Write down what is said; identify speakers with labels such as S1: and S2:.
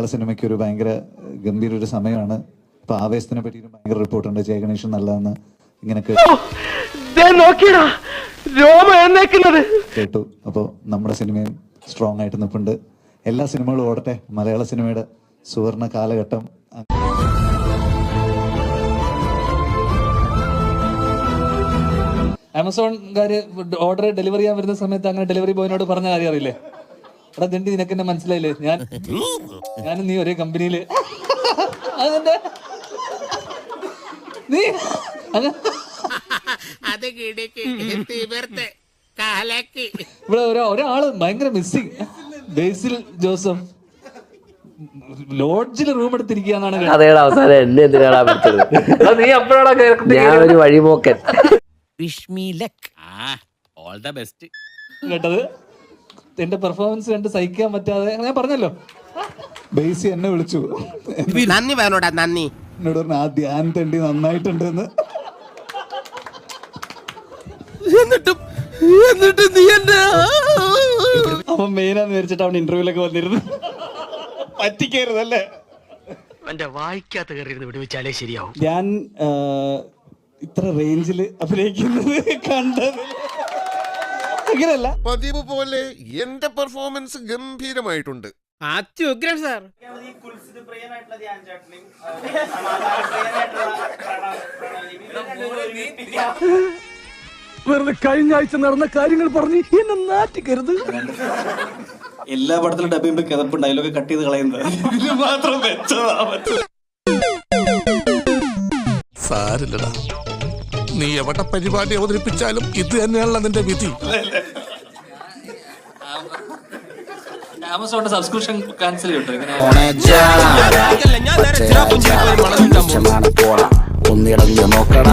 S1: മലയാള സിനിമയ്ക്ക് ഒരു ഭയങ്കര ഗംഭീര ഒരു സമയമാണ്. ഇപ്പൊ ആവേശത്തിനെ പറ്റി ഭയങ്കര റിപ്പോർട്ടുണ്ട്, ജയഗണേഷൻ നല്ലതെന്ന് ഇങ്ങനെ കേട്ടു. അപ്പോൾ നമ്മുടെ സിനിമയും സ്ട്രോങ് ആയിട്ട് നിൽപ്പുണ്ട്. എല്ലാ സിനിമകളും ഓടട്ടെ. മലയാള സിനിമയുടെ സുവർണ കാലഘട്ടം.
S2: ആമസോൺകാര് ഓർഡർ ഡെലിവറി ചെയ്യാൻ വരുന്ന സമയത്ത് അങ്ങനെ ഡെലിവറി ബോയിനോട് പറഞ്ഞ കാര്യം അറിയില്ലേ? എടാ തെണ്ടി, നിനക്ക് എന്നെ മനസ്സിലായില്ലേ? ഞാനും നീ ഒരേ കമ്പനിയില്. നീ ഇവിടെ ഒരാള് ഭയങ്കര മിസ്സിങ്. ബേസിൽ ജോസഫ് ലോഡ്ജിൽ റൂം എടുത്തിരിക്കുകയാണ്.
S3: കഥയുടെ അവസാനം എന്നെ എന്തിനാണ് വിളിച്ചത്?
S2: നീ അപ്പോഴാണ്
S3: ഞാൻ ഒരു വഴിപോക്കൻ.
S2: കേട്ടത് എന്റെ പെർഫോമൻസ് കണ്ട് സഹിക്കാൻ പറ്റാതെ ഞാൻ പറഞ്ഞല്ലോ.
S1: ബേസി എന്നെ വിളിച്ചു,
S4: നന്ദി വേണോടാ, നന്ദി.
S1: എന്നോട് പറഞ്ഞു ആ ധ്യാൻ തെണ്ടി നന്നായിട്ടുണ്ട് എന്ന്.
S4: എന്നിട്ട് നീ എന്നെ
S2: അവൻ മെയിനാന്ന് വിചാരിച്ചിട്ട് അവൻ ഇന്റർവ്യൂലൊക്കെ വന്നിരുന്നു. പറ്റിക്കരുതല്ലേ?
S4: എന്റെ വായിക്കാത്ത കയറിയിരുന്ന് വിടുവിച്ചാലേ ശരിയാവും.
S2: ഞാൻ ഇത്ര റേഞ്ചിൽ അഭിനയിക്കുന്നത് കണ്ടത് അങ്ങനെയല്ല.
S5: പതിവ് പോലെ എന്റെ പെർഫോമൻസ് ഗംഭീരമായിട്ടുണ്ട്.
S4: അത്യുഗ്രൻ സാർ.
S6: വെറുതെ കഴിഞ്ഞ ആഴ്ച നടന്ന കാര്യങ്ങൾ പറഞ്ഞ് എന്നെ നാറ്റിക്കരുത്.
S2: എല്ലാ പടത്തിലും ഡബിയുമ്പോ കിതപ്പ് ഡയലോഗ് കട്ട് ചെയ്ത് കളയുന്നത് ഇത് മാത്രം വെച്ചതാ.
S5: സാരില്ലടാ, നീ എവിടെ പരിപാടി അവതരിപ്പിച്ചാലും ഇത് തന്നെയാണല്ലോ നിന്റെ വിധി.
S2: ആമസോണിന്റെ സബ്സ്ക്രിപ്ഷൻ ക്യാൻസൽ ചെയ്തിട്ട്
S3: ഒന്നിടഞ്ഞു നോക്കണ